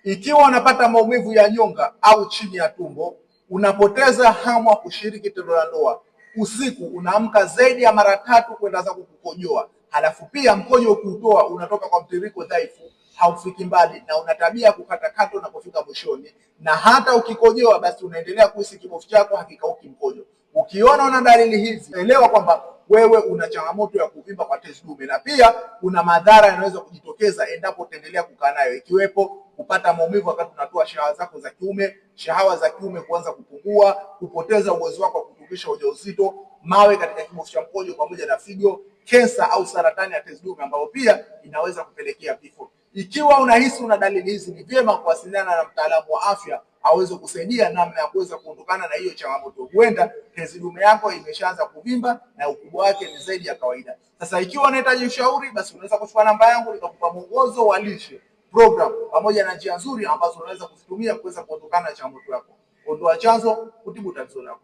Ikiwa unapata maumivu ya nyonga au chini ya tumbo, unapoteza hamu ya kushiriki tendo la ndoa, usiku unaamka zaidi ya mara 3 kwenda zako kukojoa, halafu pia mkojo ukiutoa unatoka kwa mtiririko dhaifu, haufiki mbali na una tabia ya kukatakata unapofika mwishoni, na hata ukikojoa basi unaendelea kuhisi kibofu chako hakikauki mkojo. Ukiona una dalili hizi, elewa kwamba wewe una changamoto ya kuvimba kwa tezi dume, na pia kuna madhara yanaweza kujitokeza endapo utaendelea kukaa nayo, ikiwepo kupata maumivu wakati unatoa shahawa zako za kiume, shahawa za kiume kuanza kupungua, kupoteza uwezo wako wa kutumisha ujauzito, mawe katika kibofu cha mkojo pamoja na figo, kensa au saratani ya tezi dume ambayo pia inaweza kupelekea vifo. Ikiwa unahisi una dalili hizi, ni vyema kuwasiliana na mtaalamu wa afya aweze kusaidia namna ya kuweza kuondokana na hiyo changamoto. Huenda tezi dume yako imeshaanza kuvimba na ukubwa wake ni zaidi ya kawaida. Sasa ikiwa unahitaji ushauri, basi unaweza kuchukua namba yangu nikakupa mwongozo wa lishe, program pamoja na njia nzuri ambazo unaweza kuzitumia kuweza kuondokana na changamoto yako. Ondoa chanzo, kutibu tatizo lako.